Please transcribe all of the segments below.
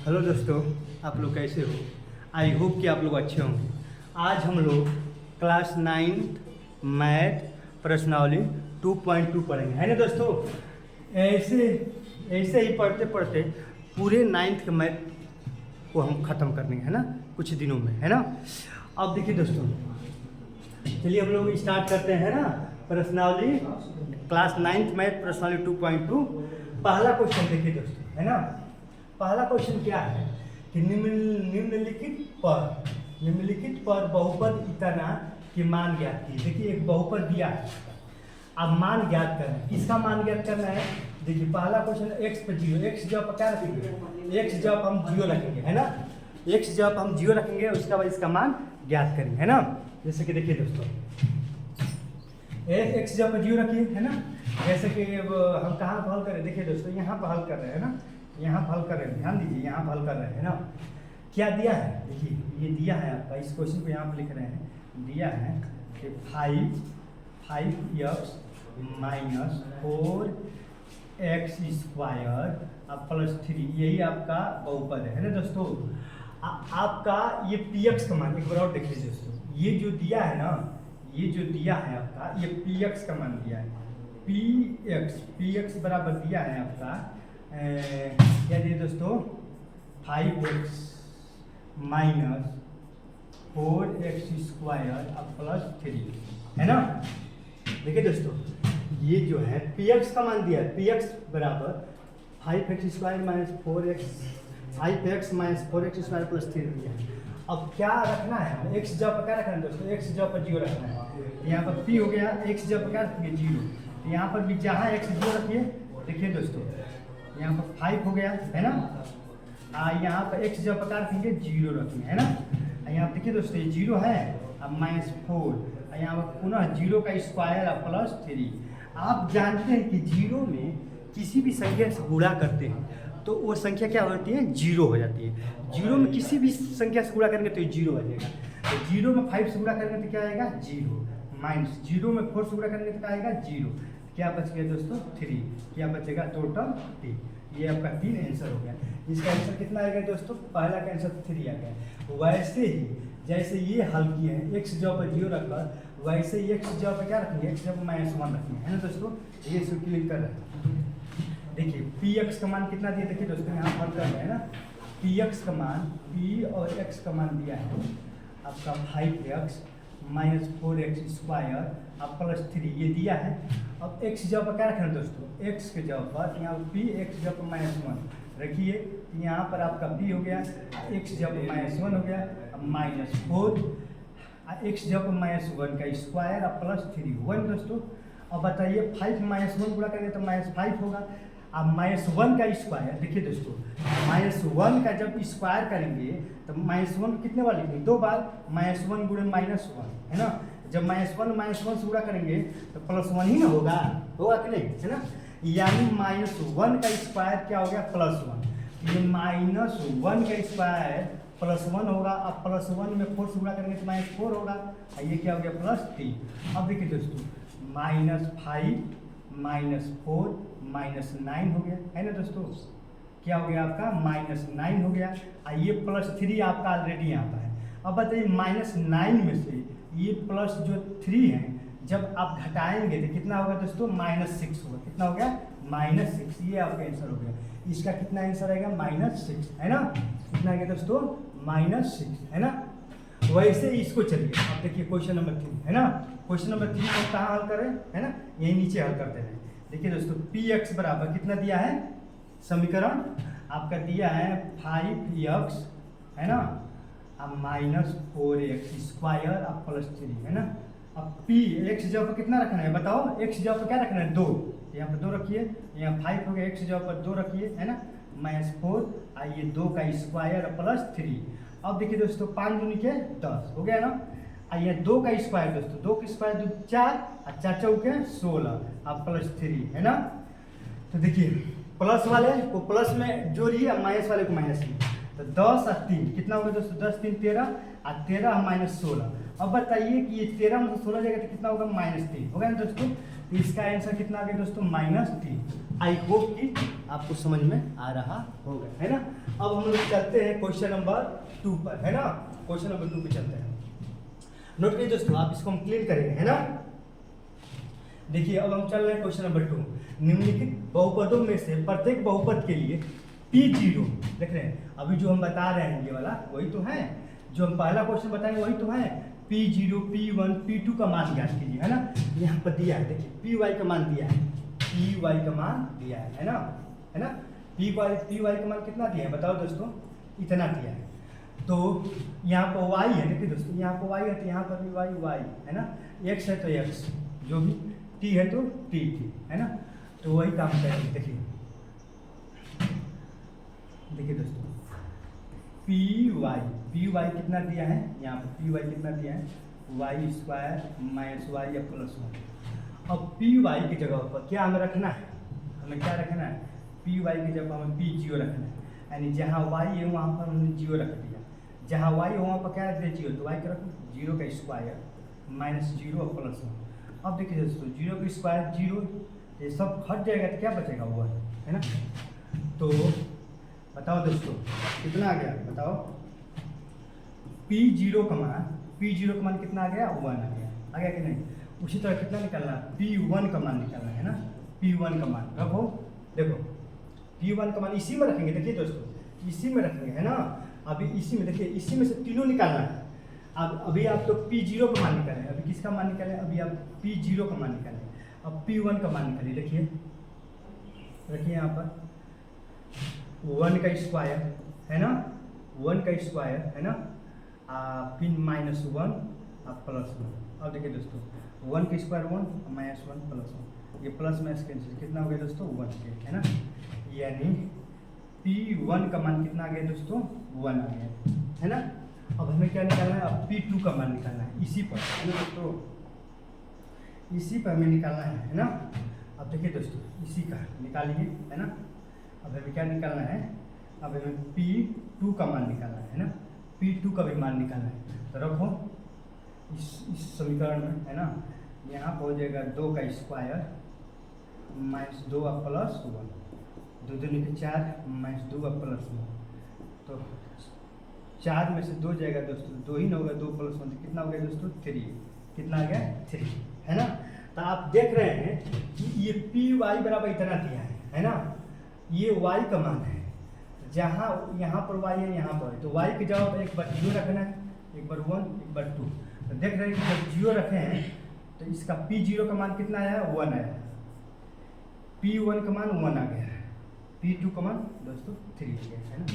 Hello दोस्तों, आप लोग कैसे हो? आई होप कि आप लोग अच्छे होंगे। आज हम लोग क्लास 9th मैथ प्रश्नावली 2.2 पढ़ेंगे, है ना दोस्तों। ऐसे ऐसे ही पढ़ते पढ़ते पूरे 9th के मैथ को हम ख़त्म कर देंगे, है ना, कुछ दिनों में, है ना। अब देखिए दोस्तों, चलिए हम लोग स्टार्ट करते हैं ना प्रश्नावली क्लास 9th मैथ प्रश्नावली 2.2। पहला क्वेश्चन देखिए दोस्तों, है ना। पहला क्वेश्चन क्या है कि निम्नलिखित पर बहुपद इतना कि मान ज्ञात कीजिए। देखिए एक बहुपद दिया है, अब मान ज्ञात करना है। किसका मान ज्ञात करना है? देखिए पहला क्वेश्चन x पर 0, x जब क्या रखेंगे, x जब हम 0 रखेंगे, है ना। x जब हम 0 रखेंगे उसके बाद इसका मान ज्ञात करेंगे, है ना। जैसे कि देखिए दोस्तों, x जब 0 रखिए, है ना। जैसे कि हम कहाँ पर हल करें, देखिए दोस्तों यहाँ पर हल कर रहे हैं ना, यहाँ पर हल कर रहे हैं, ध्यान दीजिए, यहाँ पर हल कर रहे हैं ना। क्या दिया है? देखिए ये दिया है आपका, इस क्वेश्चन को यहाँ पर लिख रहे हैं, दिया है कि 5x माइनस 4x स्क्वायर अब प्लस 3, यही आपका बहुपद है ना दोस्तों। आपका ये px का मान एक बार और देख लीजिए दोस्तों, ये जो दिया है ना, ये जो दिया है आपका, ये px का मान दिया है, px बराबर दिया है आपका क्या दिया दोस्तों, 5x माइनस 4x स्क्वायर अब प्लस 3, है ना। देखिए दोस्तों, ये जो है px का मान दिया है, px बराबर 5x square minus 5x minus 4x square plus 3 दिया है। अब क्या रखना है हमें, x जब क्या रखना है दोस्तों, x जब पर 0 रखना है। यहाँ पर p हो गया, x जब क्या रखेंगे 0, यहाँ पर भी जहाँ x 0 रखिए। देखिए दोस्तों यहाँ पर 5 हो गया, है ना। यहाँ पर x जब प्रकार रखेंगे 0 रखेंगे, है ना। यहाँ देखिए दोस्तों ये 0 है, अब माइनस 4, यहाँ पर पुनः 0 का स्क्वायर अब प्लस 3। आप जानते हैं कि 0 में किसी भी संख्या से गुणा करते हैं तो वो संख्या क्या होती है, 0 हो जाती है। 0 में किसी भी संख्या से गुणा करेंगे तो ये 0 आ जाएगा। तो 0 में 5 से गुणा करेंगे तो क्या आएगा 0, माइनस 0 में 4 से गुणा करेंगे तो क्या आएगा 0। क्या बच गया दोस्तों 3, क्या बचेगा टोटल 3। ये आपका 3 आंसर हो गया। इसका आंसर कितना आ गया दोस्तों, पहला का आंसर 3 आ गया। वैसे ही जैसे ये हल किए हैं, x जब 0 रखकर, वैसे ही x जब क्या रखेंगे, x जब -1 रखेंगे, है ना दोस्तों। ये इसको क्लिक कर रहे हैं। देखिए px का मान कितना दिया, देखिए दोस्तों यहाँ हल कर रहे हैं ना। px का मान, p और x का मान दिया है आपका 5x माइनस 4x स्क्वायर अब प्लस 3, ये दिया है। अब x जब पर क्या रखना है दोस्तों, x के जब पर यहाँ p, x जब पर -1 रखिए, यहाँ पर आपका p हो गया, x जब -1 हो गया, अब -4, x जब -1 का स्क्वायर अब प्लस 3 हुआ ना दोस्तों। अब बताइए 5 -1 गुणा करेंगे तो -5 होगा। अब -1 का स्क्वायर, देखिए दोस्तों -1 का जब स्क्वायर करेंगे तो -1 कितने बार लिखेंगे, 2 बार, -1 गुणे -1, है ना। जब -1 से गुणा करेंगे तो +1 ही ना होगा, होगा कि नहीं, है ना। यानी -1 का स्क्वायर क्या हो गया, +1। ये -1 का स्क्वायर +1 होगा। अब +1 में 4 से गुणा करेंगे तो -4 होगा, ये क्या हो गया +3। अब देखिए दोस्तों -5 -4 -9 हो गया, है ना दोस्तों। क्या हो गया आपका -9 हो गया, ये +3 आपका ऑलरेडी यहाँ पर है। अब बताइए -9 में से ये प्लस जो 3 है जब आप घटाएंगे तो कितना होगा दोस्तों, -6 होगा। कितना हो गया, -6। ये आपका आंसर हो गया। इसका कितना आंसर आएगा, -6, है ना। कितना आएगा दोस्तों, -6, है ना। वैसे इसको चलिए अब देखिए क्वेश्चन नंबर 3, है ना। क्वेश्चन नंबर 3 को कहाँ हल करें, है ना, यही नीचे हल करते हैं। देखिए दोस्तों px बराबर कितना दिया है, समीकरण आपका दिया है 5x, है ना, अब -4x स्क्वायर अब प्लस 3, है ना। अब p x जब कितना रखना है बताओ, x जब क्या रखना है 2, यहाँ पर 2 रखिए, यहाँ 5 हो गया, x जब पर 2 रखिए, है ना, -4, आइए 2 का स्क्वायर प्लस 3। अब देखिए दोस्तों 5 दूनी के 10 हो गया ना। आइए 2 का स्क्वायर दोस्तों, 2 का स्क्वायर 2 4 और 4 चौके 16 अब प्लस 3, है ना। तो देखिए प्लस वाले को प्लस में जोड़िए और माइनस वाले को माइनस में, तो 10 और 3 कितना होगा दोस्तों, 10 3 13 और 13 -16। अब बताइए कि ये 13 में से 16 जाएगा तो कितना होगा, -3 होगा ना दोस्तों। तो इसका आंसर कितना आ गया दोस्तों, -t। आई होप कि आपको समझ में आ रहा होगा, है ना। अब हम लोग चलते हैं क्वेश्चन नंबर 2 पर, है ना। क्वेश्चन नंबर 2 पे चलते हैं। नोट करिए दोस्तों, आप इसको हम क्लियर करेंगे, है ना। देखिए अब हम चल रहे हैं क्वेश्चन नंबर 2। निम्नलिखित बहुपदों में से प्रत्येक बहुपद के लिए P0, देख रहे हैं अभी जो हम बता रहे हैं ये वाला वही तो है, जो हम पहला क्वेश्चन बताएंगे वही तो है। P0, P1, P2 का मान ज्ञात कीजिए, है ना। यहाँ पर दिया है, देखिए Py का मान दिया है, Py का मान दिया है ना, है ना। Py का मान कितना दिया है बताओ दोस्तों, इतना दिया है। तो यहाँ पर y है, देखिए दोस्तों यहाँ पर y है तो यहाँ पर भी y है ना, x है तो x, जो भी t है तो t, है ना। तो वही काम करेंगे। देखिए दोस्तों Py कितना दिया है, यहाँ पर Py कितना दिया है, y² - y या +1। अब Py की जगह पर क्या हमें रखना है, हमें क्या रखना है, Py की जगह हमें P0 रखना है, यानी जहाँ y है वहाँ पर हमने 0 रख दिया, जहाँ y है वहाँ पर क्या रख दिया 0, तो y का रखो 0 का स्क्वायर -0 और +1। अब देखिए दोस्तों 0 का स्क्वायर 0, ये सब हट जाएगा तो क्या बचेगा 1, है ना। तो बताओ दोस्तों कितना आ गया, बताओ P0 का मान कितना आ गया, 1 आ गया कि नहीं। उसी तरह कितना निकालना, P1 का मान निकालना है ना। P1 का मान रखो, देखो P1 का मान इसी में रखेंगे, देखिए दोस्तों इसी में रखेंगे, है ना। अभी इसी में देखिए, इसी में से तीनों निकालना है। अब अभी आप तो P0 का मान निकालें, अभी किसका मान निकालें, अभी आप P0 का मान निकालें। अब P1 का मान निकालिए, देखिए रखिए यहाँ पर 1 का स्क्वायर, है ना, 1 का स्क्वायर, है ना, फिर -1 +1। अब देखिए दोस्तों 1 का स्क्वायर 1 -1 +1, ये प्लस माइनस कैंसिल, कितना हो गया दोस्तों 1 के, है ना। यानी P1 का मान कितना आ गया दोस्तों, 1 आ गया, है ना। अब हमें क्या निकालना है, अब P2 का मान निकालना है, इसी पर, है ना दोस्तों, इसी पर हमें निकालना है ना। अब देखिए दोस्तों इसी का निकालिए, है ना। अब हमें क्या निकालना है, अब हमें P2 का मान निकालना है ना, P2 का भी मान निकालना है। तो रखो इस समीकरण में, है ना, यहाँ पर हो जाएगा 2 का स्क्वायर -2 +1, 2 दूनी के 4 -2 +1, तो 4 में से 2 जाएगा दोस्तों, 2 ही ना होगा, 2 + 1 कितना हो गया दोस्तों 3, कितना आ गया 3, है ना। तो आप देख रहे हैं कि ये Py बराबर इतना दिया है ना, ये y का मान है, जहाँ यहाँ पर y है यहाँ पर, तो y की जगह पर एक बार 0 रखना है, एक बार 1 एक बार 2। तो देख रहे हैं कि जब 0 रखे हैं तो इसका P0 का मान कितना आया, 1 आया, P1 का मान 1 आ गया है, P2 का मान दोस्तों 3 आ गया, है ना।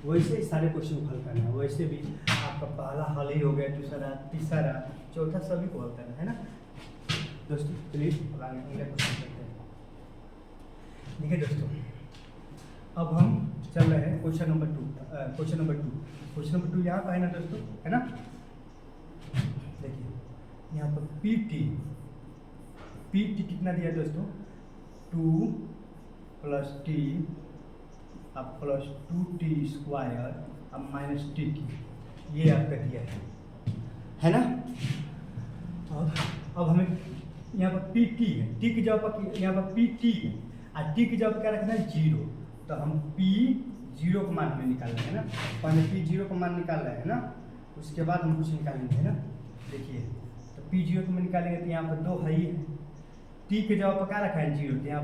वैसे ही सारे क्वेश्चन को हल करना है, वैसे भी आपका पहला हल ही हो गया, दूसरा तीसरा चौथा सभी को हल करना है ना दोस्तों। प्लीज अगला क्वेश्चन करते हैं। देखिए दोस्तों अब हम चल रहे हैं क्वेश्चन नंबर 2। क्वेश्चन नंबर 2 यहाँ का है ना दोस्तों, है ना। देखिए यहाँ पर PT कितना दिया दोस्तों, 2 + t अब +2t² अब -t, ये आपका दिया है ना। अब हमें यहाँ पर PT है, t की जगह पर यहाँ पर PT है और t की जगह पर क्या रखना है 0, तो हम P0 का मान हमें निकालना है ना। पहले P0 का मान निकाल रहे हैं ना, उसके बाद हम कुछ निकालेंगे, है ना। देखिए तो P0 को निकालेंगे तो यहाँ पर 2 है ही है, t के जगह पर क्या रखा है 0, तो यहाँ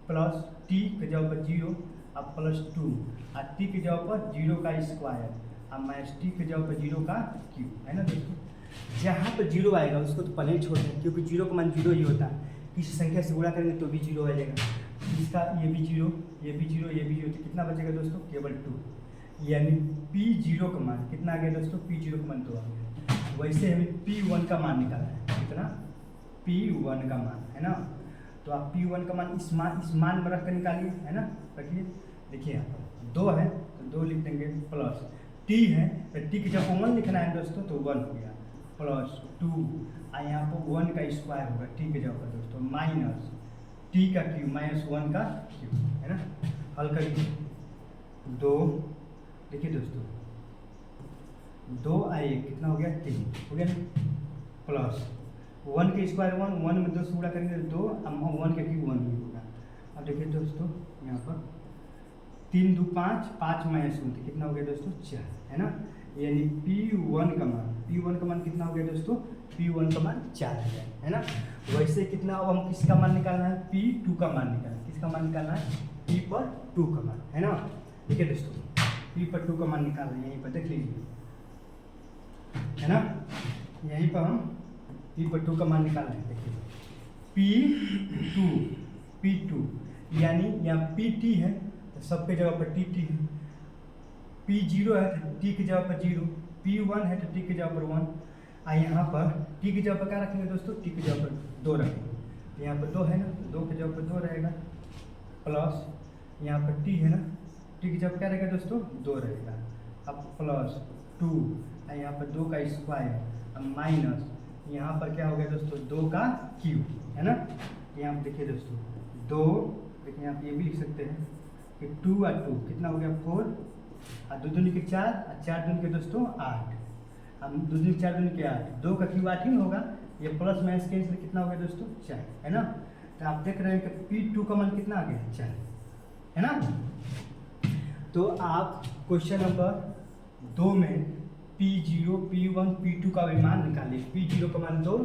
प्लस t के जगह पर 0 अब +2 और t की जगह पर 0 का स्क्वायर अब -t के जगह पर 0 का क्यूब, है ना दोस्तों। जहाँ पर 0 आएगा उसको तो पहले ही छोड़ दें, क्योंकि 0 का मान 0 ही होता है, किसी संख्या से गुणा करेंगे तो भी 0 आ जाएगा, इसका ये भी 0 ये भी 0 ये भी 0, तो कितना बचेगा दोस्तों केवल 2, यानी P0 का मान कितना आ गया दोस्तों, P0 का मान 2 आ गया। वैसे हमें P1 का मान निकालना है, कितना P1 का मान, है ना। तो आप P1 का मान इस मान में रख कर निकालिए, है ना। रखिए, देखिए यहाँ पर 2 है तो 2 लिख देंगे, प्लस t है तो t की जब 1 लिखना है दोस्तों तो 1 हो गया, +2 और यहाँ पर 1 का स्क्वायर होगा t के जगह पर दोस्तों, माइनस t का क्यूब -1 का क्यूब, है ना। हल करिए 2, देखिए दोस्तों 2 और 1 कितना हो गया 3 हो गया, प्लस 1 के स्क्वायर 1, 1 में 2 से गुणा करेंगे 2, अब 1 का क्यूब 1 ही होगा। अब देखिए दोस्तों यहाँ पर 3 2 5, 5 माइनस 1 कितना हो गया दोस्तों 4, है ना। यानी P1 का मान कितना हो गया दोस्तों, P1 का मान 4 है ना। वैसे कितना, अब हम किसका मान निकालना है, P2 का मान निकालना है। किसका मान निकालना है, P पर 2 का मान, है ना। ठीक है दोस्तों, P पर 2 का मान निकालना है, यहीं पर देख लीजिए, है ना। यहीं पर हम P पर 2 का मान निकालना है। देखिए P2 यानी यहाँ PT है तो सबके जगह पर TT है, P0 है तो T की जगह पर 0, P1 है तो T की जगह पर 1, और यहाँ पर T की जगह पर क्या रखेंगे दोस्तों, T की जगह पर 2 रखेंगे। तो यहाँ पर 2 है ना, 2 की जगह पर 2 रहेगा, प्लस यहाँ पर T है ना, T की जगह क्या रहेगा दोस्तों 2 रहेगा, अब प्लस 2, और यहाँ पर 2 का स्क्वायर, अब माइनस यहाँ पर क्या हो गया दोस्तों 2 का क्यूब, है ना। यहाँ पर देखिए दोस्तों 2, देखिए यहाँ पर ये भी लिख सकते हैं कि 2 और 2 कितना हो गया 4, और 2 दूनी के 4, और 4 दूनी के दोस्तों 8, अब 2 दूनी 4 दूनी के 8, 2 का क्यूब 8 ही ना होगा, ये प्लस माइनस कैंसिल कितना हो गया दोस्तों 4, है ना। तो आप देख रहे हैं कि P2 का मान कितना आ गया 4, है ना। तो आप क्वेश्चन नंबर 2 में P0, P1, P2 का भी मान निकालिए। P0 का मान 2,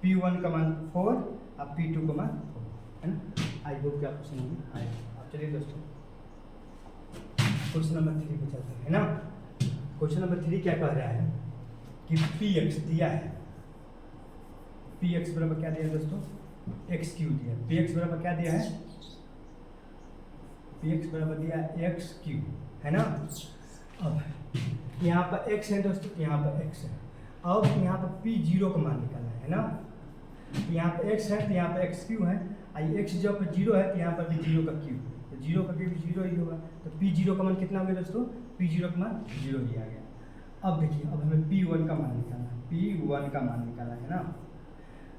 P1 का मान 4 और P2 का मान 4, है ना। आई होप कि आपको समझ में आए। अब चलिए दोस्तों क्वेश्चन नंबर 3 पे चलते हैं, है ना। क्वेश्चन नंबर 3 क्या कह रहा है कि Px दिया है, Px बराबर क्या दिया है दोस्तों, x क्यूब दिया है। Px बराबर क्या दिया है, Px बराबर दिया है x क्यूब, है ना। अब यहाँ पर x है दोस्तों, यहाँ पर x है, अब यहाँ पर P0 का मान निकालना है ना। यहाँ पर x है तो यहाँ पर x क्यूब है, आई x जब पर 0 है तो यहाँ पर भी 0 का क्यूब, तो 0 का क्यूब 0 ही होगा, तो P0 का मान कितना हो गया दोस्तों, P0 का मान 0 ही आ गया। अब देखिए, अब हमें P1 का मान निकालना है, P1 का मान निकालना है ना।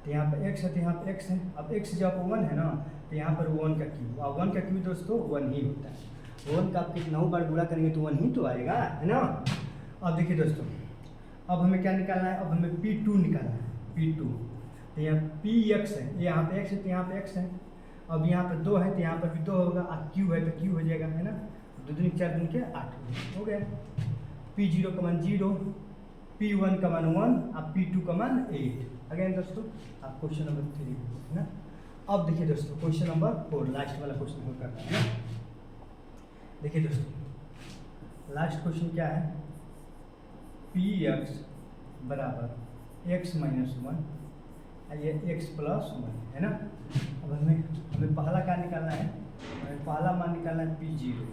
तो यहाँ पर x है तो यहाँ पर x है, अब x जब 1 है ना तो यहाँ पर 1 का क्यूब, और 1 का क्यूब दोस्तों 1 ही होता है, 1 का आप कितना बार गुणा करेंगे तो 1 ही तो आएगा, है ना। अब देखिए दोस्तों, अब हमें क्या निकालना है, अब हमें P2 निकालना है, P2, तो यहाँ Px है, यहाँ पे x है तो यहाँ पे x है, अब यहाँ पे 2 है तो यहाँ पर भी 2 होगा, और क्यू है तो क्यू हो जाएगा, है ना। 2 दूनी 4 दूनी के 8 हो गया। P0 का मान 0, P1 का मान 1 और P2 का मान 8। अगेन दोस्तों आप क्वेश्चन नंबर 3 है ना। अब देखिए दोस्तों क्वेश्चन नंबर 4, लास्ट वाला क्वेश्चन हो करना है ना। देखिए दोस्तों लास्ट क्वेश्चन क्या है, Px बराबर x माइनस 1, ये x प्लस 1, है ना। अब हमें पहला क्या निकालना है, हमें पहला मान निकालना है P0,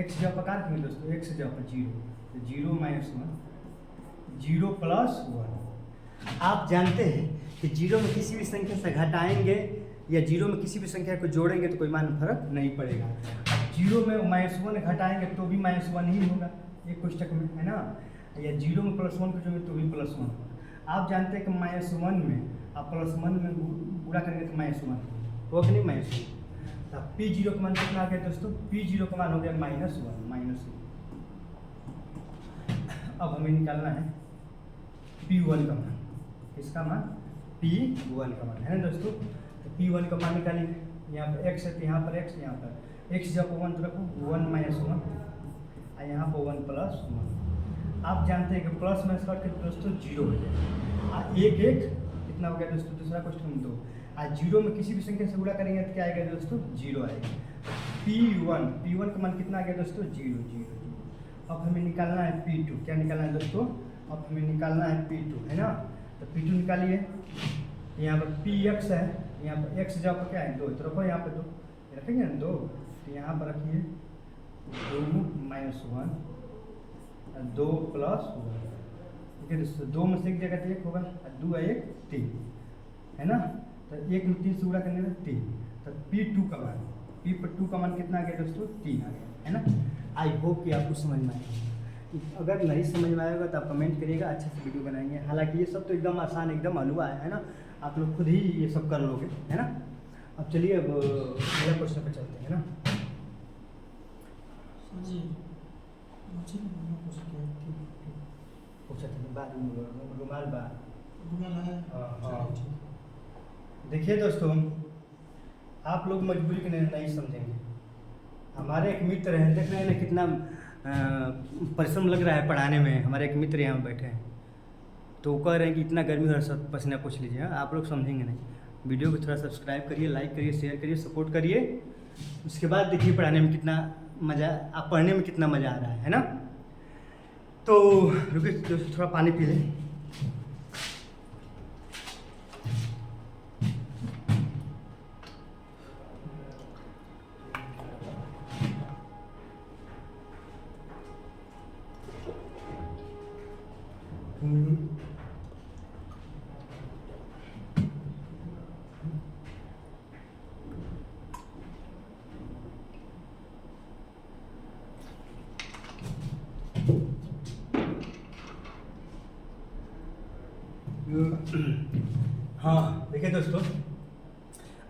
x जब पकार करेंगे दोस्तों, x जब पर 0, तो 0 माइनस 1, 0 प्लस 1। आप जानते हैं कि 0 में किसी भी संख्या से घटाएंगे या 0 में किसी भी संख्या को जोड़ेंगे तो कोई मान फर्क नहीं पड़ेगा। 0 में -1 घटाएंगे तो भी -1 ही होगा एक कोष्टक में, है ना, या 0 में +1 को जोड़ेंगे तो भी +1 होगा। आप जानते हैं कि -1 में आप +1 में गुणा करेंगे तो -1 होगा कि नहीं, -1। तो P0 का मान कितना आ गया दोस्तों, P0 का मान हो गया -1। अब हमें निकालना है P1 का मान, किसका मान, P1 का मान, है ना दोस्तों। तो P1 का मान निकालेंगे, यहाँ पर x है तो यहाँ पर x, यहाँ पर x जब 1 तो रखो 1 माइनस 1, और यहाँ पर 1 प्लस 1। आप जानते हैं कि प्लस माइनस करके दोस्तों 0 हो जाएगा, और 1 1 कितना हो गया दोस्तों, दूसरा क्वेश्चन 2, और 0 में किसी भी संख्या से गुणा करेंगे तो क्या आएगा दोस्तों, 0 आएगा। P1 का मान कितना आ गया दोस्तों, 0। अब हमें निकालना है P2, क्या निकालना है दोस्तों, अब हमें निकालना है P2, है ना। तो P2 निकालिए, यहाँ पर Px है, यहाँ पर x जब क्या है 2, तो रखो यहाँ पर 2, रखेंगे ना 2, तो यहाँ पर रखिए 2 माइनस 1, 2 प्लस 1, ठीक है दोस्तों। 2 में से एक जगह 1 होगा, 2 है 1 3, है ना। तो 1 में 3 से गुणा करने में 3, तो P2 का मान कितना आ गया दोस्तों, 3 आ गया, है ना। आई होप कि आपको समझ में आएगा। अगर नहीं समझ में आएगा तो आप कमेंट करिएगा, अच्छे से वीडियो बनाएंगे। हालांकि ये सब तो एकदम आसान, एकदम हलवा है ना, आप लोग खुद ही ये सब कर लोगे, है ना। अब चलिए अब अगला क्वेश्चन पे चलते हैं ना। जी पूछा था बाद में रुमाल बा देखिए दोस्तों, आप लोग मजबूरी के नहीं समझेंगे। हमारे एक मित्र हैं, देख रहे हैं ना कितना परिश्रम लग रहा है पढ़ाने में। हमारे एक मित्र यहाँ बैठे हैं, तो वो कह रहे हैं कि इतना गर्मी हो रहा है, सब पसीना पूछ लीजिए। आप लोग समझेंगे नहीं। वीडियो को थोड़ा सब्सक्राइब करिए, लाइक करिए, शेयर करिए, सपोर्ट करिए। उसके बाद देखिए पढ़ाने में कितना मज़ा, आप पढ़ने में कितना मज़ा आ रहा है ना। तो रुकिए दोस्तों, थोड़ा पानी पी लें। हाँ देखिए दोस्तों,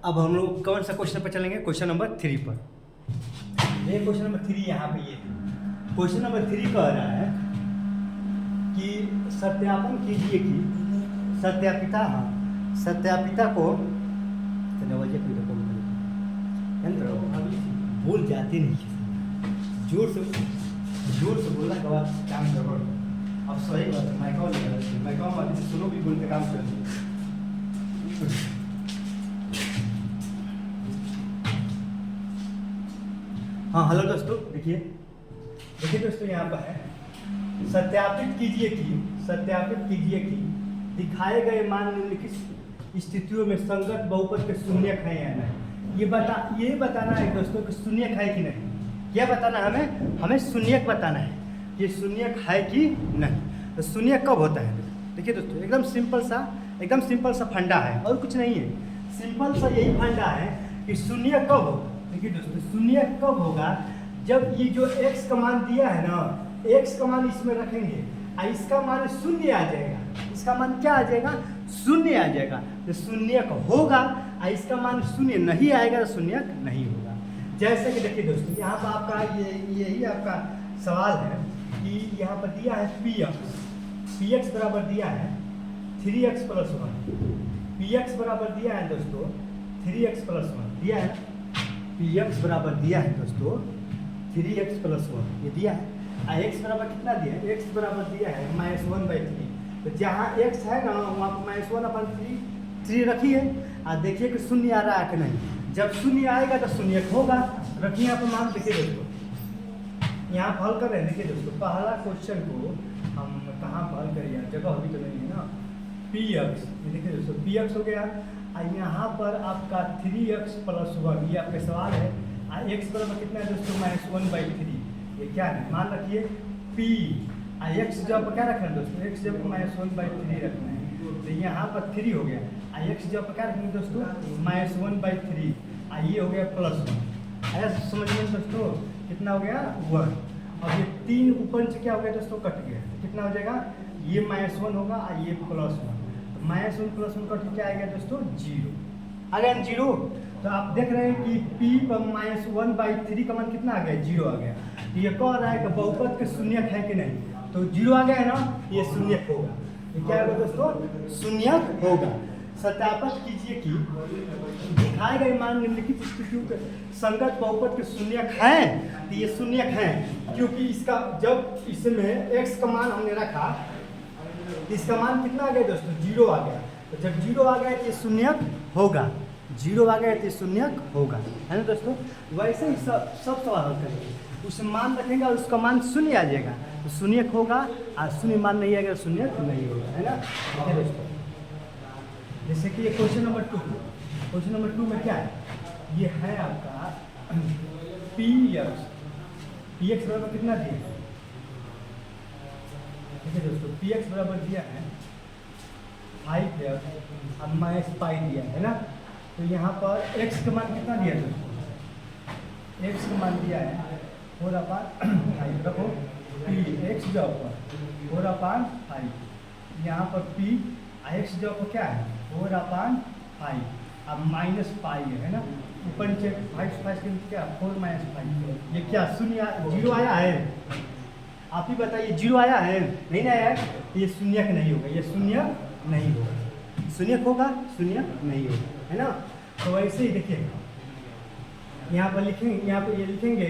अब हम लोग कौन सा क्वेश्चन पर चलेंगे? क्वेश्चन नंबर 3 पर। ये क्वेश्चन नंबर 3 यहाँ पे ये क्वेश्चन नंबर 3 कह रहा है कि सत्यापन कीजिए कि सत्यापिता को भूल जाते नहीं, जोर से बोलना के बाद काम करो। अब सही बात है, माइकॉल वाली सुनो भी बोलते काम कर। हाँ हेलो दोस्तों, देखिए दोस्तों, यहाँ पर है सत्यापित कीजिए कि दिखाए गए मान निम्नलिखित स्थितियों में संगत बहुपद के शून्यक है या नहीं। ये बताना है दोस्तों कि शून्यक है कि नहीं। क्या बताना है हमें शून्यक बताना है, ये शून्यक है कि नहीं। तो शून्यक कब होता है? देखिए दोस्तों, एकदम सिंपल सा फंडा है और कुछ नहीं है। सिंपल सा यही फंडा है कि शून्यक कब होगा। देखिए दोस्तों, शून्यक कब होगा? जब ये जो x का मान दिया है ना, x का मान इसमें रखेंगे और इसका मान शून्य आ जाएगा। इसका मान क्या आ जाएगा? शून्य आ जाएगा। तो शून्यक होगा और इसका मान शून्य नहीं आएगा तो शून्यक नहीं होगा। जैसे कि देखिए दोस्तों, यहाँ पर आपका यही आपका सवाल है कि यहाँ पर दिया है px बराबर दिया है 3x + 1। px बराबर दिया है दोस्तों 3x + 1 दिया है। px बराबर दिया है दोस्तों 3x + 1 ये दिया है। और x बराबर कितना दिया है? x बराबर दिया है -1/3। तो जहाँ x है ना वहाँ पर -1/3 रखिए और देखिए कि शून्य आ रहा है कि नहीं। जब शून्य आएगा तो शून्यक होगा। रखिए यहाँ पर मान। देखिए दोस्तों, यहाँ हल कर रहे हैं। देखिए दोस्तों, पहला क्वेश्चन को हम कहाँ हल करिए, जगह अभी तो नहीं है ना। px, देखिए दोस्तों px हो गया और यहाँ पर आपका 3x + 1 ये आपका सवाल है। और x बराबर कितना है दोस्तों? -1/3। ये क्या है? मान रखिए p और x जब क्या रखना है दोस्तों? x जब -1/3 रखना है तो यहाँ पर 3 हो गया। और x जब क्या रखना है दोस्तों? -1/3 और ये हो गया +1। ऐसा समझिए दोस्तों, कितना हो गया? 1। अब ये 3 ऊपर से क्या हो गया दोस्तों? कट गया। कितना हो जाएगा? ये -1 होगा और ये +1। तो -1 + 1 कट क्या आएगा दोस्तों? 0 आ गया। 0। तो आप देख रहे हैं कि p पर -1/3 का मान कितना आ गया? 0 आ गया। तो ये कह रहा है कि बहुपद के शून्यक है कि नहीं। तो 0 आ गया है ना, ये शून्यक होगा। ये क्या होगा दोस्तों? शून्यक होगा। सत्यापित कीजिए कि दिखाए गए मान निम्नलिखित स्थितियों के संगत बहुपद के शून्यक हैं। तो ये शून्यक हैं क्योंकि इसका जब इसमें x का मान हमने रखा, इसका मान कितना आ गया दोस्तों? 0 आ गया। तो जब 0 आ गया तो ये शून्यक होगा। 0 आ गया तो ये शून्यक होगा, है ना दोस्तों। वैसे ही सब सवाल हल करेंगे, उस मान रखेंगे और उसका मान शून्य आ जाएगा तो शून्यक होगा। और शून्य मान नहीं आएगा तो शून्यक नहीं होगा, है ना। देखिए दोस्तों, जैसे कि ये क्वेश्चन नंबर 2 में क्या है? ये है आपका px बराबर कितना दिया है? देखिए दोस्तों, px बराबर दिया है 5x अब -π दिया है ना। तो यहाँ पर x का मान कितना दिया है दोस्तों? x का मान दिया है 4/5। रखो x जाओ पर 4/5। यहाँ पर p x जाओ पर क्या है? 4/5। अब -π है ना। ऊपर नीचे 5 के क्या 4 - 5। ये क्या शून्य 0 आया है? आप ही बताइए, 0 आया है? नहीं आया है। ये शून्यक नहीं होगा, ये शून्य नहीं होगा, शून्यक होगा, शून्यक नहीं होगा, है ना। तो वैसे ही देखिए यहाँ पर लिखेंगे, यहाँ पर ये लिखेंगे,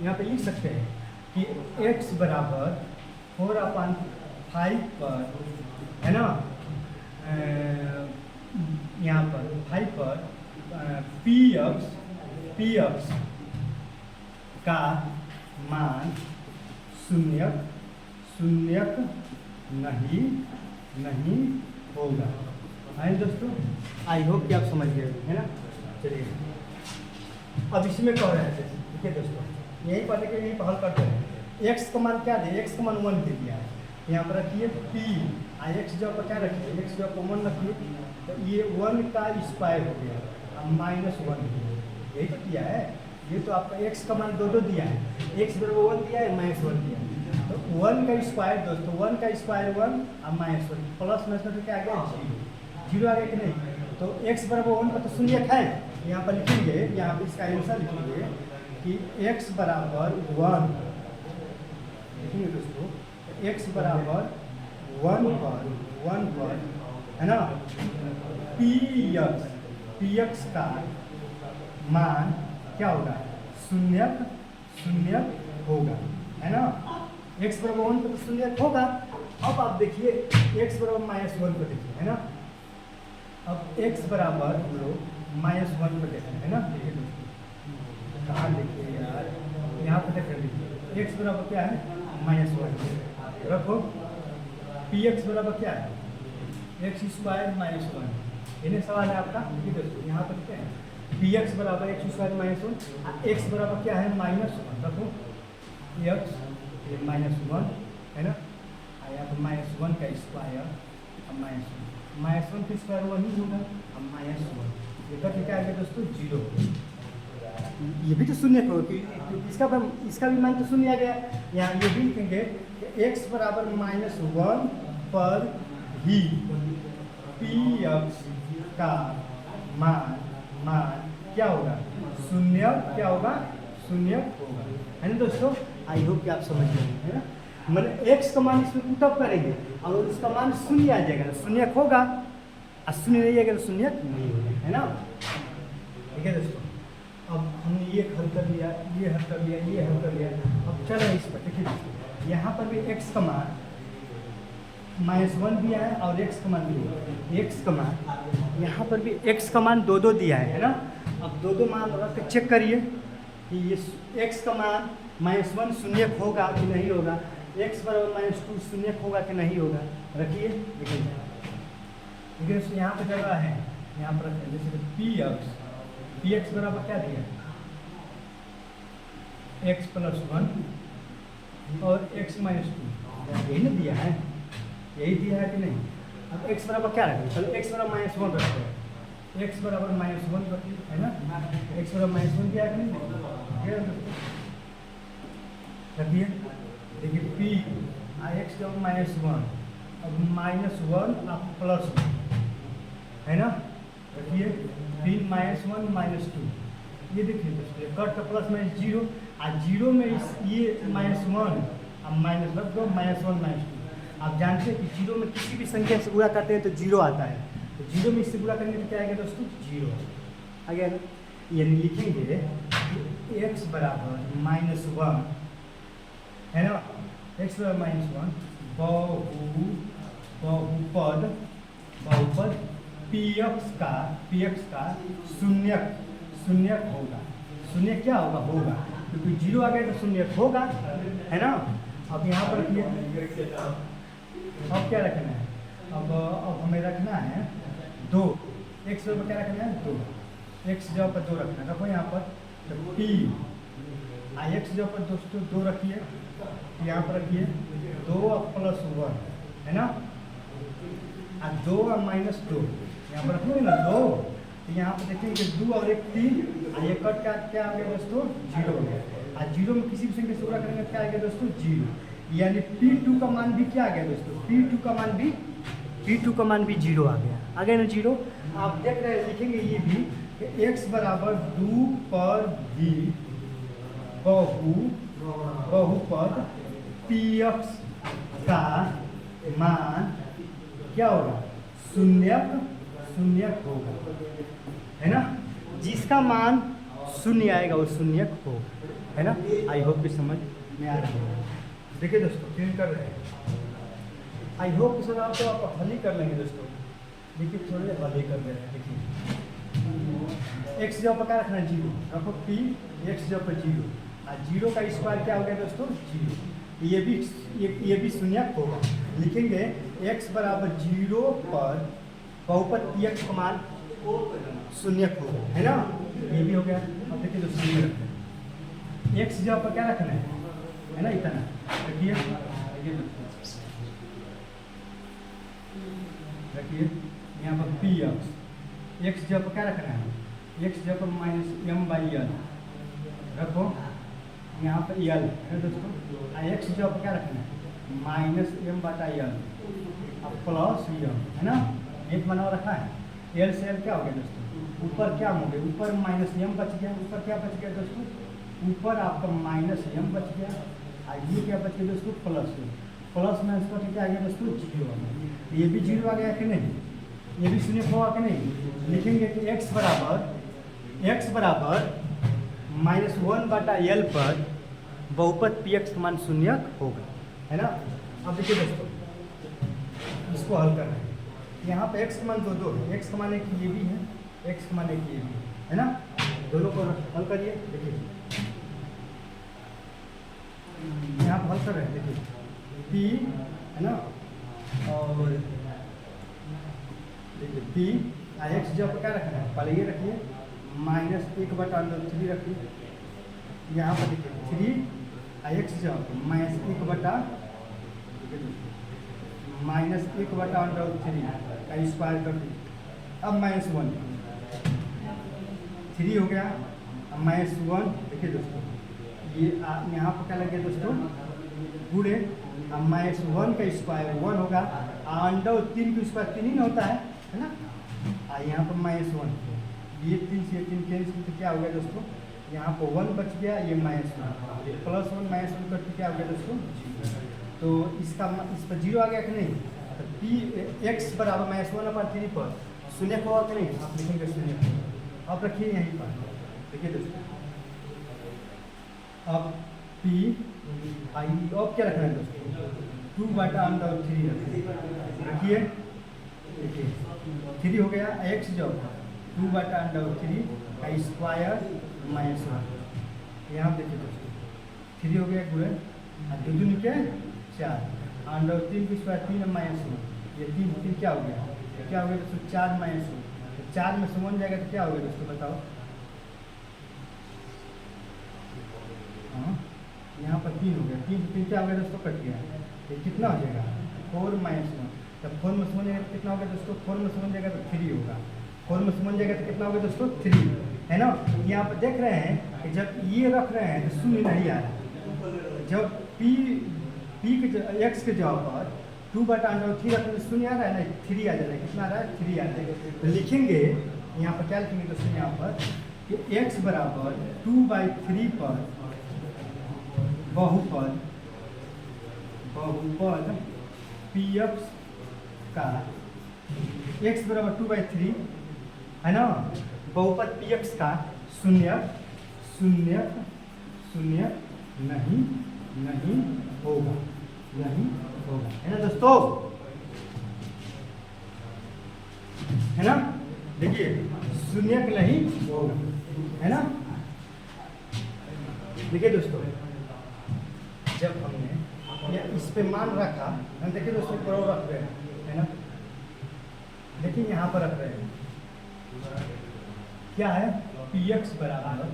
यहाँ पे लिख सकते हैं कि x बराबर 4/5 पर, है ना, यहाँ पर 5 पर पी एक्स का मान शून्यक नहीं होगा, है दोस्तों। आई होप कि आप समझ गए, है ना। चलिए अब इसमें कह रहे थे, ठीक है दोस्तों, यही पढ़ने के लिए हल करते हैं। x का मान क्या दे, x का मान 1 दे दिया है, यहाँ पर रखिए p, x जब पर क्या रखिए, x जब पर 1 रखिए, तो ये 1 का स्क्वायर हो गया, -1 यही तो किया है। ये तो आपका x का मान 2 दिया है, x बराबर 1 दिया है, -1 दिया है, तो 1 का स्क्वायर दोस्तों, 1 का स्क्वायर 1 और -1 प्लस में तो क्या आ गया, 0 आ गया कि नहीं। तो x बराबर 1 का तो शून्यक है, यहाँ पर लिखेंगे, यहाँ पर इसका आंसर लिखेंगे कि x बराबर 1, लिखेंगे दोस्तों, x बराबर 1 पर, है ना, पी एक्स का मान क्या होगा, शून्यक होगा, है ना। x बराबर 1 पर तो शून्यक होगा। अब आप देखिए x बराबर -1 पर देखिए, है ना। अब x बराबर हम लोग -1 पर देखते हैं, है ना। देखिए दोस्तों कहाँ देखिए यार, यहाँ पर देख लीजिए x बराबर क्या है, -1 रखो, पी एक्स बराबर क्या है, x स्क्वायर -1, इन्हें सवाल है आपका। ठीक है दोस्तों, यहाँ पर क्या है, पी एक्स बराबर x स्क्वायर -1, x बराबर क्या है, -1 रखो, x -1, है ना, यहाँ पर -1 का स्क्वायर, -1 का स्क्वायर 1 ही होगा, अब -1 ये करके क्या आएगा दोस्तों, 0। ये भी तो शून्य हो, इसका भी मान तो शून्य आ गया। यहाँ ये भी लिखेंगे कि x बराबर -1 पर ही पी एक्स का मान क्या होगा, क्या होगा, शून्यक होगा, है ना दोस्तों। आई होप कि आप समझ गए, है ना। मतलब x का मान इसमें पुटअप करेंगे और उसका मान शून्य आ जाएगा, शून्यक होगा, और शून्य नहीं आएगा तो शून्यक नहीं होगा, है ना। ठीक है दोस्तों, अब हमने ये हल कर लिया, ये हल कर लिया, ये हल कर लिया। अब चलो इस पर देखिए, यहाँ पर भी x का मान -1 दिया है और x का मान भी, x का मान यहाँ पर भी x का मान 2 दिया है ना। अब 2 मान रख के चेक करिए कि ये x का मान -1 शून्यक होगा कि नहीं होगा, x बराबर -2 शून्यक होगा कि नहीं होगा। रखिए देखिए, देखिए यहाँ पर जगह है, यहाँ पर रखें, जैसे पी एक्स बराबर क्या दिया, x + 1 और x - 2, यही ना दिया है, यही दिया है कि नहीं। अब x बराबर क्या रखें, चलो x बराबर -1 रखते हैं, x बराबर -1 रखिए, है ना, x बराबर -1 दिया है कि नहीं, रखिए। देखिए p x जब -1, अब -1 अब +1, है ना, रखिए, फिर -1 - 2, ये देखिए दोस्तों, कट का प्लस माइनस 0, और 0 में ये -1 अब माइनस रख दो, -1 - 2। आप जानते हैं कि 0 में किसी भी संख्या से गुणा करते हैं तो 0 आता है, तो 0 में इससे गुणा करेंगे तो क्या आएगा दोस्तों, 0 आ गया ना। यानी लिखेंगे कि x बराबर -1, है ना, x बराबर -1 बहुपद पी एक्स का शून्यक होगा। शून्यक क्या होगा, क्योंकि 0 आ गया तो शून्यक होगा, है ना। अब यहाँ पर अब क्या रखना है, अब हमें रखना है 2, x पर क्या रखना है, 2, x जगह पर 2 रखना है, रखो यहाँ पर, तो p x जगह पर दोस्तों 2 रखिए, यहाँ पर रखिए 2 + 1, है ना, और 2 और -2 यहाँ पर रखोगे ना 2, तो यहाँ पर देखेंगे 2 और 1 3, और ये कट का क्या आ गया दोस्तों, 0 हो गया, और 0 में किसी भी संख्या से गुणा करेंगे क्या आ गया दोस्तों, 0। यानी P2 का मान भी क्या आ गया दोस्तों, P2 का मान भी 0 आ गया ना 0। आप देख रहे हैं, लिखेंगे ये भी कि x बराबर 2 पर भी बहुपद पी एक्स का मान क्या होगा, शून्यक शून्यक होगा, है ना। जिसका मान शून्य आएगा वो शून्यक हो, है ना। आई होप कि समझ में आ रहा है। देखिए दोस्तों प्रिंट कर रहे हैं, आई होप कि सर आप हल ही कर लेंगे दोस्तों। देखिए थोड़े हल ही कर रहे हैं। देखिए एक्स जगह पर क्या रखना है, जीरो रखो, पी एक्स जगह पर जीरो, और जीरो का स्क्वायर क्या हो गया दोस्तों, जीरो। ये भी शून्यक होगा। लिखेंगे x बराबर जीरो पर बहुपद पी एक्स का मान शून्यक होगा, है ना। ये भी हो गया। अब देखिए दोस्तों ये रखते हैं, एक्स जगह पर क्या रखना है ना, इतना रखिए। रखिए यहाँ पर पी एक्स जगह पर क्या रखना है, एक्स जगह पर माइनस एम बाई एल रखो, यहाँ पर एल है दोस्तों। एक्स जगह पर क्या रखना है, माइनस एम बटा एल प्लस एम, है ना। एक बनाओ रखा है, एल से एल क्या हो गया दोस्तों, ऊपर क्या हो गया, ऊपर माइनस एम बच गया, ऊपर क्या बच गया दोस्तों, ऊपर आपका माइनस एम बच गया, और ये क्या बच गया दोस्तों, प्लस एम। प्लस में इसका क्या आ गया दोस्तों, जीरो आ गया। ये भी जीरो आ गया कि नहीं, ये भी शून्य होगा कि नहीं। लिखेंगे कि x बराबर माइनस वन बटा एल पर बहुपद पी एक्स का मान शून्यक होगा, है ना। अब देखिए दोस्तों इसको हल करना है। यहाँ पे x का मान दो है, x का मान एक ये भी है, x का मान एक ये भी है ना। दोनों को हल करिए। देखिए यहाँ पर हल कर रहे हैं, देखिए p है ना, और देखिए p एक्स जब क्या रखना है, पहले ये रखिए माइनस एक बटा अंडर थ्री रखिए। यहाँ पर देखिए थ्री एक्स जब माइनस एक बटा अंडर थ्री का स्क्वायर कर दीजिए। अब माइनस वन, थ्री हो गया, अब माइनस वन। देखिए दोस्तों ये यहाँ पर क्या लगे दोस्तों, गुणे, अब माइनस वन का स्क्वायर वन होगा, अंडर तीन का स्क्वायर तीन ही ना होता है ना। यहाँ पर माइनस वन, ये तीन से तीन कैंसिल तो क्या हो गया दोस्तों, यहाँ पर वन बच गया, ये minus one, plus one minus one करके क्या हो गया दोस्तों, तो इसका इस पर जीरो आ गया कि नहीं। तो पी एक्स बराबर माइनस वन अपर थ्री पर शून्य होगा कि नहीं, आप लिखेंगे शून्य। अब रखिए यहीं पर, देखिए दोस्तों अब पी आई अब क्या रखना है दोस्तों, टू बटा अंडर थ्री रखिए। देखिए थ्री हो गया, एक्स जो टू बटा अंडर थ्री का स्क्वायर माइनस वन। यहाँ देखिए दोस्तों थ्री हो गया गुणे, दो दो निके चार, अंडर तीन का स्क्वायर तीन माइनस वन, ये तीन तीन क्या हो गया, क्या हो गया दोस्तों, चार माइनस वन। तो चार में से वन जाएगा तो क्या हो गया दोस्तों बताओ। हाँ यहाँ पर तीन हो गया, तीन तीन क्या हो गया दोस्तों, कट गया। ये कितना हो जाएगा, फोर माइनस वन। जब फोर में से वन जाएगा तो कितना होगा दोस्तों, फोर में से वन जाएगा तो थ्री होगा, फोर में से वन जाएगा तो कितना होगा दोस्तों, थ्री, है ना। यहाँ पर देख रहे हैं कि जब ये रख रहे हैं तो शून्य नहीं आ रहा। जब पी के एक्स के जगह पर टू बटा अंडर थ्री रखने में शून्य आ रहा है ना, थ्री आ जा रहा है, कितना आ रहा है, थ्री आ रहा है। तो लिखेंगे यहाँ पर क्या लिखेंगे दोस्तों, यहाँ पर कि एक्स बराबर टू बाई थ्री पर बहुपद पी एक्स का x बराबर टू बाई थ्री, है ना, बहुपद पी एक्स का शून्य शून्य शून्य नहीं होगा, है ना दोस्तों, है ना। देखिए शून्य नहीं होगा, है ना। देखिए दोस्तों जब हमने या इस पे मान रखा, हम देखिए दोस्तों करोड़ रख रहे हैं, है ना। देखिए यहाँ पर रख रहे हैं क्या है, पी एक्स बराबर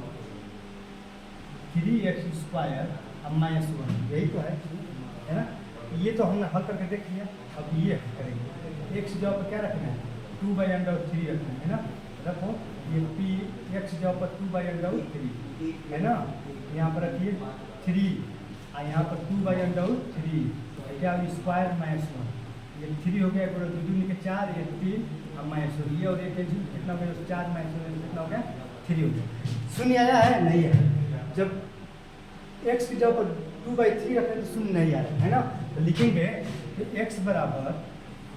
थ्री एक्स स्क्वायर अब माइनस वन, यही तो है ना। ये तो हमने हल करके देख लिया। अब ये करेंगे, एक्स जॉब पर क्या रखना है, टू बाई अंडर थ्री रखना है ना। रखो ये पी एक्स जॉब पर टू बाई अंडर थ्री, है ना। यहाँ पर रखिए थ्री, और यहाँ पर टू बाई अंडर थ्री, क्या स्क्वायर माइनस वन, ये थ्री हो गया, दो दूनी के चार, ये तीन, अब माइनस वन, ये और ये कितना हो गया, चार माइनस वन कितना हो गया, थ्री हो गया। शून्य आया है, नहीं है। जब एक्स की जगह पर टू बाई थ्री रखें तो शून्य नहीं आ रहा है ना। तो लिखेंगे कि एक्स बराबर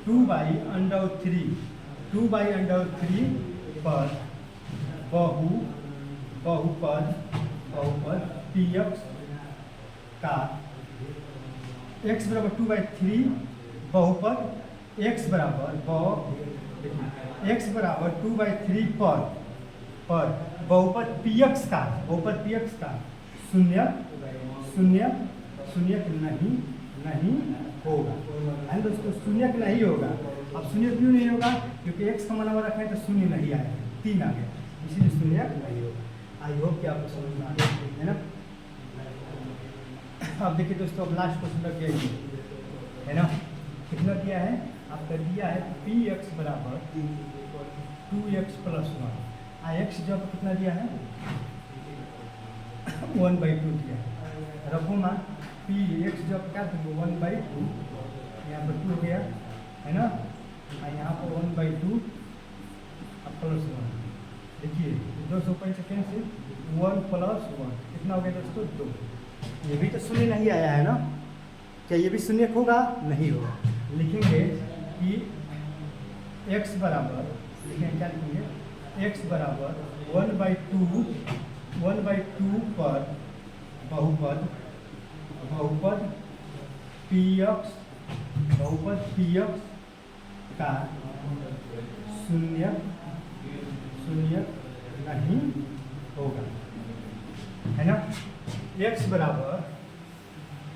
2/√3 पर बहुपद px का x बराबर 2/3 बहुपद x बराबर 2/3 पर बहुपद px का शून्य नहीं होगा, है दोस्तों, शून्य नहीं होगा। अब शून्य क्यों नहीं होगा? क्योंकि x का मान रखा है तो शून्य नहीं आएगा, 3 आ गया, इसीलिए शून्य नहीं होगा। आई होप कि आपको समझ में आ गया, है ना। अब देखिए दोस्तों, अब लास्ट क्वेश्चन लग गया ये, है ना। कितना दिया है आपका? दिया है px बराबर 2x + 1। x जब कितना दिया है? 1/2 दिया है। रखो मान px जब क्या था? 1/2, यहाँ पर 2 हो गया, है ना। यहाँ पर 1/2 + 1। देखिए 2 सेकेंड से 1 + 1 कितना हो गया दोस्तों? 2। ये भी तो शून्य नहीं आया है ना, क्या ये भी शून्य होगा? नहीं होगा। लिखेंगे कि x बराबर, लिखेंगे क्या लिखेंगे? x बराबर 1/2 पर बहुपद px का शून्य नहीं होगा, है ना। x बराबर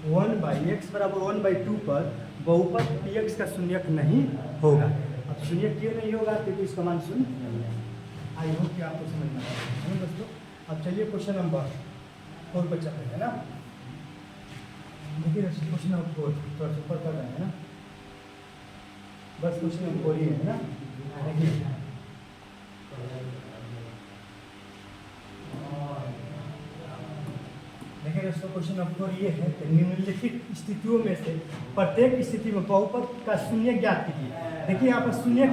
1/2 पर बहुपद px का शून्य नहीं होगा। अब शून्य क्यों नहीं होगा? क्योंकि इसका मान शून्य नहीं है। आई होप कि आपको समझ में आया है दोस्तों। अब चलिए क्वेश्चन नंबर 4 पर चलते हैं ना। देखिए क्वेश्चन नंबर 4 थोड़ा सा ऊपर कर रहे हैं ना, बस क्वेश्चन नंबर 4 ही है ना। देखिए दोस्तों, क्वेश्चन नंबर 4 ये है कि निम्नलिखित स्थितियों में से प्रत्येक स्थिति में बहुपद का शून्य ज्ञात कीजिए। देखिए यहाँ पर शून्य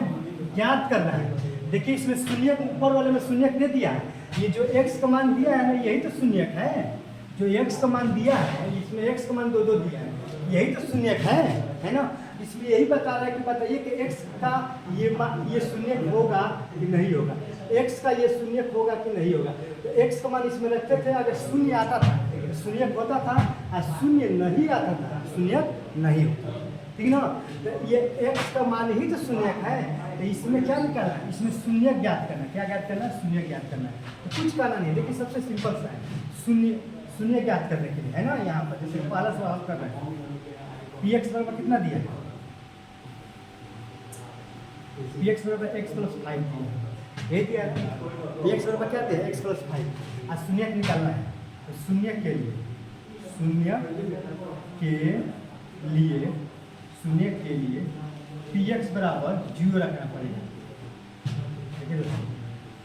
ज्ञात कर रहा है। देखिए इसमें शून्य ऊपर वाले में शून्य दे दिया है। ये जो x का मान दिया है ना, यही तो शून्य है। जो x का मान दिया है, इसमें x का मान 2 दिया है, यही तो शून्य है ना। इसमें यही बता रहा है कि बताइए कि x का ये शून्य होगा कि नहीं होगा, x का ये शून्य होगा कि नहीं होगा। तो x का मान इसमें रखते थे, अगर शून्य आता था शून्य होता था, और शून्य नहीं आता था शून्य नहीं होता, ठीक ना। तो ये x का मान ही तो शून्य है। तो इसमें क्या निकालना है? इसमें शून्य ज्ञात करना। क्या ज्ञात करना है? शून्य ज्ञात करना है। तो कुछ करना नहीं, लेकिन सबसे सिंपल सा है शून्य ज्ञात करने के लिए, है ना। यहाँ पर जैसे पहला सवाल कर रहे हैं, px बराबर कितना दिया है? px बराबर x + 5 ये दिया है। px बराबर क्या दिया है? x + 5। आज शून्य निकालना है, तो शून्य के लिए px बराबर 0 रखना पड़ेगा। देखिए दोस्तों,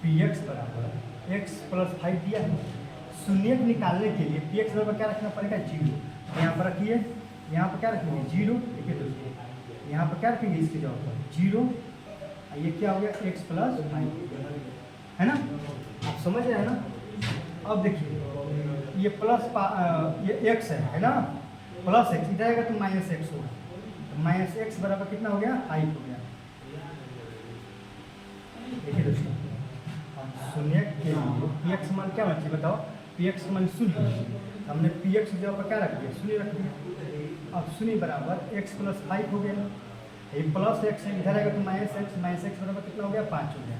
px बराबर x + 5 दिया है। शून्य निकालने के लिए px बराबर क्या रखना पड़ेगा? 0। यहाँ पर रखिए, यहाँ पर क्या रखेंगे? 0। देखिए दोस्तों, यहाँ पर क्या रखेंगे? इसके जवाब पर 0। ये क्या हो गया? x + 5, है ना। आप समझ रहे हैं ना। अब देखिए ये ये x है ना, +x इधर आएगा तो -x होगा। -x बराबर कितना हो गया? 5 हो गया। देखिए दोस्तों, अब शून्य के लिए px मान क्या होना चाहिए बताओ? px मान 0। हमने px की जगह पर क्या रख दिया? 0 रख दिया। अब 0 बराबर x + 5 हो गया। ये +x है, इधर आएगा तो -x बराबर कितना हो गया? 5 हो गया।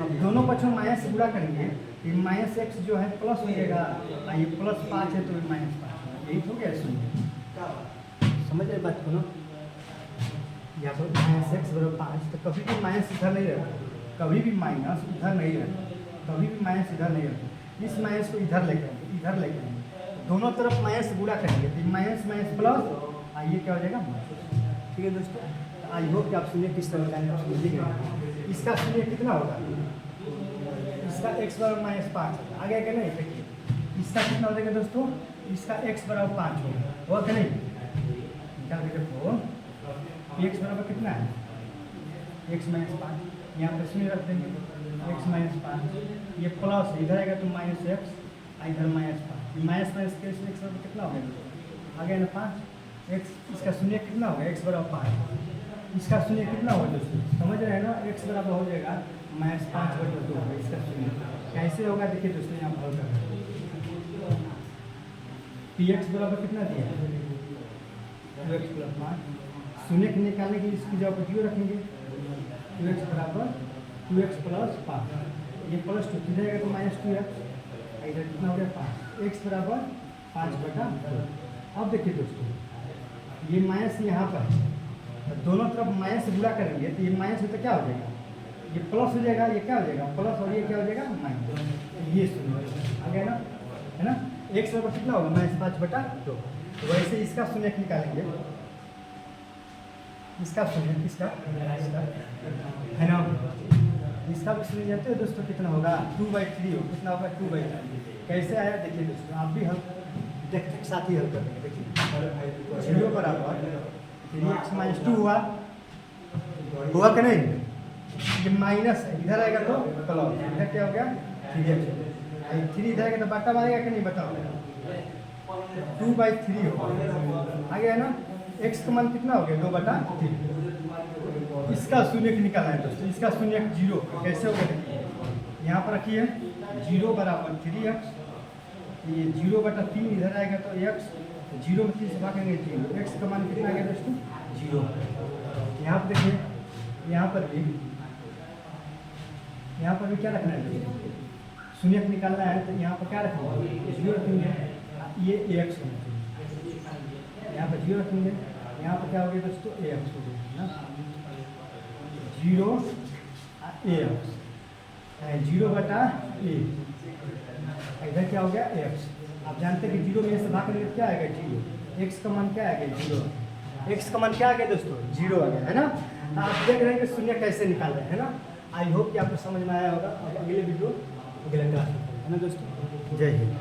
अब दोनों पक्षों में माइनस से गुणा करेंगे, ये -x जो है प्लस हो जाएगा, और ये +5 है तो ये -5 होगा। यही हो गया शून्य। समझ रहे बात को ना। यहाँ पर -x बराबर 5, तो कभी भी माइनस इधर नहीं रहता, कभी भी माइनस इधर नहीं रहता, कभी भी माइनस इधर नहीं रहता। इस माइनस को इधर लेकर आएंगे, इधर लेकर आएंगे, दोनों तरफ माइनस से गुणा करेंगे तो माइनस प्लस, ये क्या हो जाएगा? ठीक है दोस्तों, आई होप कि आप शून्य किस तरह का इसका शून्य कितना होगा? इसका x बराबर -5 आ गया क्या? नहीं, देखिए इसका कितना हो जाएगा दोस्तों? इसका x बराबर 5 होगा, हुआ क्या? नहीं निकाल के देखो, x बराबर कितना है? x - 5, यहाँ पर शून्य रख देंगे, x - 5, ये प्लस इधर आएगा तो -x, इधर -5, माइनस के x बराबर कितना हो गया? आ गया ना 5। x इसका शून्य कितना होगा? x बराबर 5, इसका शून्य कितना होगा दोस्तों, समझ रहे हैं ना, x बराबर हो जाएगा -5/2 होगा इसका शून्य। कैसे होगा देखिए दोस्तों, यहाँ हल कर रहे हैं। px बराबर कितना दिया है 2x + 5, शून्य के निकालने के लिए इसकी जगह पर 0 रखेंगे। 2x बराबर 2x + 5, ये +2 किधर जाएगा तो -2x, इधर कितना हो गया 5, x बराबर 5/2। अब देखिए दोस्तों, ये माइनस यहाँ पर है, तो दोनों तरफ माइनस से गुणा करेंगे तो ये माइनस में तो क्या हो जाएगा, ये प्लस हो जाएगा, ये क्या हो जाएगा प्लस, और ये क्या हो जाएगा माइनस। ये शून्य आ गया ना, है ना। x बराबर कितना होगा -5/2। तो वैसे इसका शून्य निकालेंगे, इसका शून्य, इसका है ना, इसका भी शून्य जानते हो दोस्तों कितना होगा 2/3 हो, कितना होगा 2/3। कैसे आया देखिए दोस्तों, आप भी हल देखते के साथ ही हल कर देंगे। देखिए 0 बराबर 3x - 2 हुआ कि नहीं, ये माइनस है, इधर आएगा तो प्लस, इधर क्या हो गया 3x, 3 इधर आएगा तो बटा मारेगा कि नहीं बताओ, 2/3 होगा, आ गया ना। x का मान कितना हो गया 2/3। इसका शून्य निकालना है दोस्तों, इसका शून्य 0 कैसे होगा देखिए, यहाँ पर रखिए 0 बराबर 3x, ये 0/3 इधर आएगा तो x, 0 में 3 से भागेंगे 0, x का मान कितना आ गया दोस्तों 0। यहाँ पर देखिए, यहाँ पर भी क्या रखना है, शून्य निकालना है तो यहाँ पर क्या रखेंगे 0 रखेंगे, ये ax यहाँ पर 0 रखेंगे, यहाँ पर क्या हो गया दोस्तों ax हो गया ना, 0 ax, 0/a, इधर क्या हो गया x। आप जानते हैं कि 0 में से भाग करेंगे तो क्या आएगा 0, x का मान क्या आ गया 0, x का मान क्या आ गया दोस्तों 0 आ गया, है ना। आप देख रहे हैं कि शून्य कैसे निकाल रहे हैं ना। आई होप कि आपको समझ में आया होगा। अब अगले वीडियो अगले क्लास में है ना दोस्तों। जय हिंद।